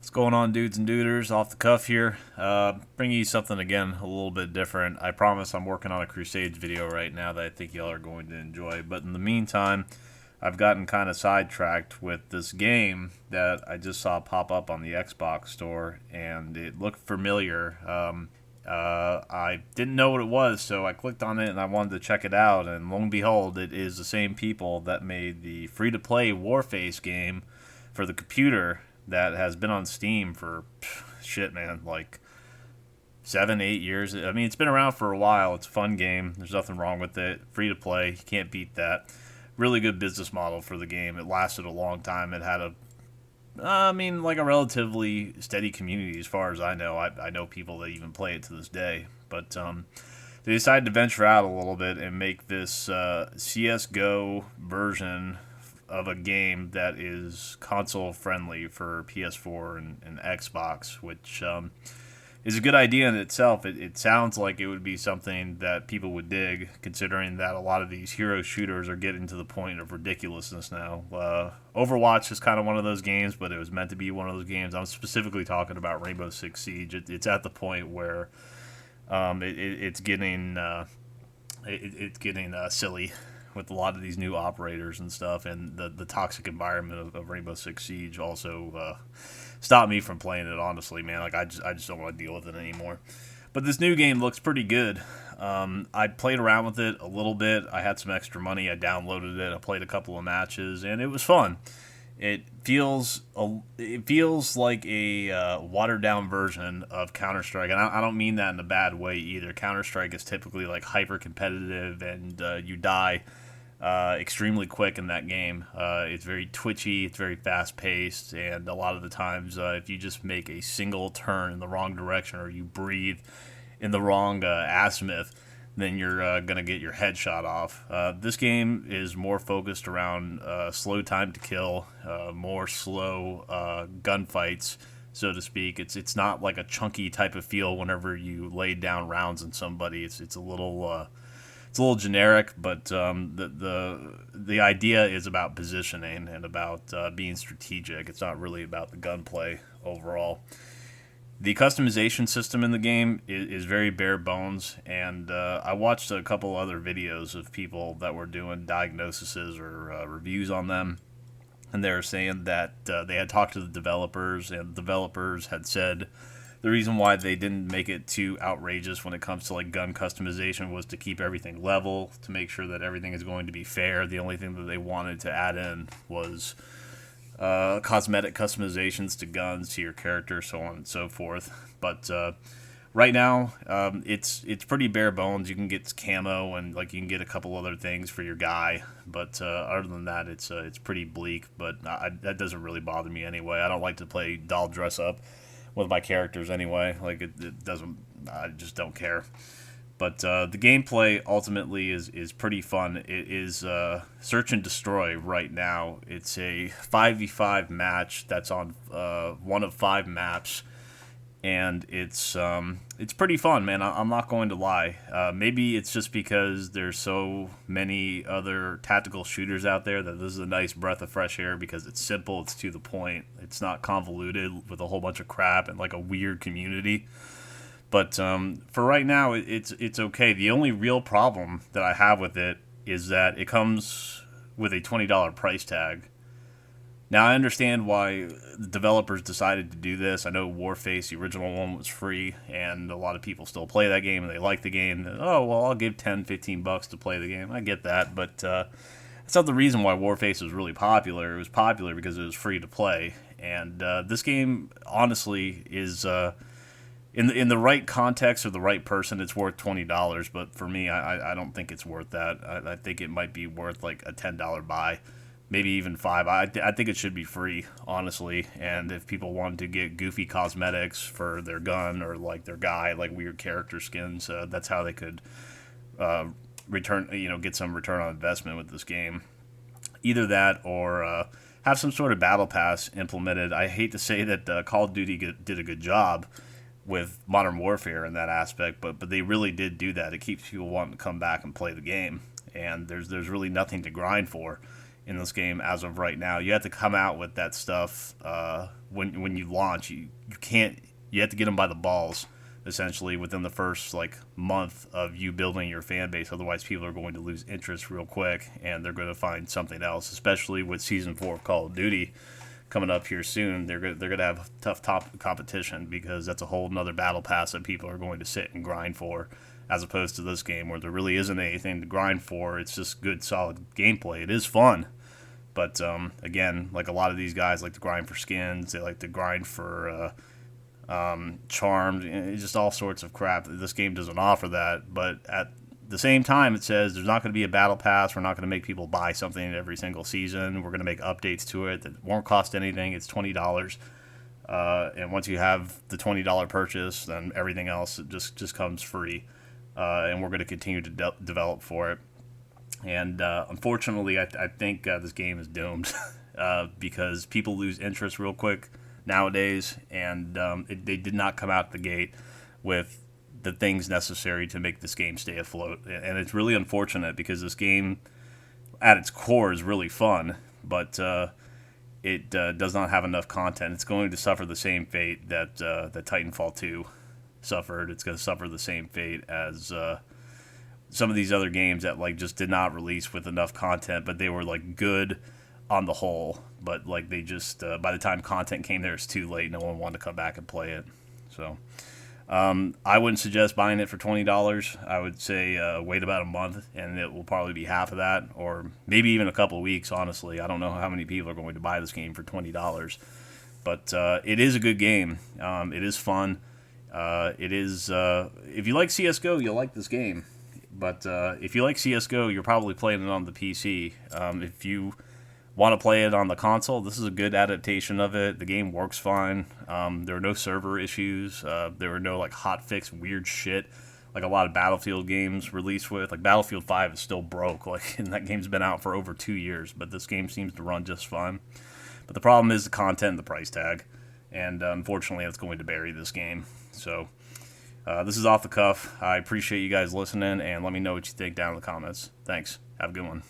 What's going on, dudes and duders? Off the cuff here. Bringing you something again a little bit different. I promise I'm working on a Crusades video right now that I think y'all are going to enjoy. But in the meantime, I've gotten kind of sidetracked with this game that I just saw pop up on the Xbox store, and it looked familiar. I didn't know what it was, so I clicked on it and I wanted to check it out. And lo and behold, it is the same people that made the free-to-play Warface game for the computer that has been on Steam for shit, man, like 7, 8 years. I mean, it's been around for a while. It's a fun game. There's nothing wrong with it. Free to play. You can't beat that. Really good business model for the game. It lasted a long time. It had like a relatively steady community as far as I know. I know people that even play it to this day. But they decided to venture out a little bit and make this CSGO version of a game that is console friendly for PS4 and Xbox, which is a good idea in itself. It sounds like it would be something that people would dig, considering that a lot of these hero shooters are getting to the point of ridiculousness now. Overwatch is kind of one of those games, but it was meant to be one of those games. I'm specifically talking about Rainbow Six Siege. It's at the point where it's getting silly with a lot of these new operators and stuff, and the toxic environment of Rainbow Six Siege also stopped me from playing it, honestly, man. Like, I just don't want to deal with it anymore. But this new game looks pretty good. I played around with it a little bit. I had some extra money. I downloaded it. I played a couple of matches, and it was fun. It feels like a watered down version of Counter-Strike, and I don't mean that in a bad way either. Counter-Strike is typically like hyper competitive, and you die extremely quick in that game. It's very twitchy, it's very fast paced, and a lot of the times, if you just make a single turn in the wrong direction or you breathe in the wrong azimuth, then you're gonna get your head shot off. This game is more focused around slow time to kill, more slow gunfights, so to speak. It's not like a chunky type of feel whenever you lay down rounds in somebody. It's a little generic, but the idea is about positioning and about being strategic. It's not really about the gunplay overall. The customization system in the game is very bare bones, and I watched a couple other videos of people that were doing diagnoses or reviews on them, and they were saying that they had talked to the developers, and the developers had said the reason why they didn't make it too outrageous when it comes to like gun customization was to keep everything level, to make sure that everything is going to be fair. The only thing that they wanted to add in was cosmetic customizations to guns, to your character, so on and so forth. But right now, it's pretty bare bones. You can get camo and like you can get a couple other things for your guy, but other than that, it's pretty bleak. But that doesn't really bother me anyway. I don't like to play doll dress up with my characters anyway. Like it doesn't. I just don't care. But the gameplay ultimately is pretty fun. It is search and destroy right now. It's a 5v5 match that's on one of 5 maps, and it's pretty fun, man. I'm not going to lie. Maybe it's just because there's so many other tactical shooters out there that this is a nice breath of fresh air because it's simple, it's to the point, it's not convoluted with a whole bunch of crap and like a weird community. But for right now, it's okay. The only real problem that I have with it is that it comes with a $20 price tag. Now, I understand why the developers decided to do this. I know Warface, the original one, was free, and a lot of people still play that game, and they like the game. Oh, well, I'll give 10, $15 to play the game. I get that, but that's not the reason why Warface was really popular. It was popular because it was free to play. And this game, honestly, is... in the right context or the right person, it's worth $20. But for me, I don't think it's worth that. I think it might be worth like a $10 buy, maybe even $5. I think it should be free, honestly. And if people wanted to get goofy cosmetics for their gun or like their guy, like weird character skins, that's how they could get some return on investment with this game. Either that or have some sort of battle pass implemented. I hate to say that Call of Duty did a good job with Modern Warfare in that aspect, but they really did do that. It keeps people wanting to come back and play the game, and there's really nothing to grind for. in this game as of right now. You have to come out with that stuff when you launch. You can't. You have to get them by the balls, essentially, within the first like month of you building your fan base. Otherwise, people are going to lose interest real quick, and they're going to find something else. Especially with Season 4 of Call of Duty coming up here soon, they're going to have tough top competition, because that's a whole nother battle pass that people are going to sit and grind for, as opposed to this game where there really isn't anything to grind for. It's just good, solid gameplay. It is fun, but again, like a lot of these guys like to grind for skins. They like to grind for charmed, just all sorts of crap. This game doesn't offer that, but at the same time, it says there's not going to be a battle pass. We're not going to make people buy something every single season. We're going to make updates to it that won't cost anything. It's $20, and once you have the $20 purchase, then everything else just comes free. And we're going to continue to develop for it. And unfortunately, I think this game is doomed because people lose interest real quick nowadays, and they did not come out the gate with the things necessary to make this game stay afloat. And it's really unfortunate, because this game at its core is really fun, but it does not have enough content. It's going to suffer the same fate that Titanfall 2 suffered. It's going to suffer the same fate as some of these other games that like just did not release with enough content, but they were like good on the whole, but like they just by the time content came there, it's too late. No one wanted to come back and play it. So I wouldn't suggest buying it for $20. I would say wait about a month, and it will probably be half of that, or maybe even a couple of weeks. Honestly, I don't know how many people are going to buy this game for $20, but it is a good game. It is fun. It is if you like CS:GO, you'll like this game. But if you like CS:GO, you're probably playing it on the PC. If you want to play it on the console, this is a good adaptation of it. The game works fine. There are no server issues. There were no like hotfix weird shit like a lot of Battlefield games released with. Like Battlefield 5 is still broke, like, and that game's been out for over 2 years, but this game seems to run just fine. But the problem is the content and the price tag, and unfortunately it's going to bury this game. So this is Off the Cuff. I appreciate you guys listening, and let me know what you think down in the comments. Thanks. Have a good one.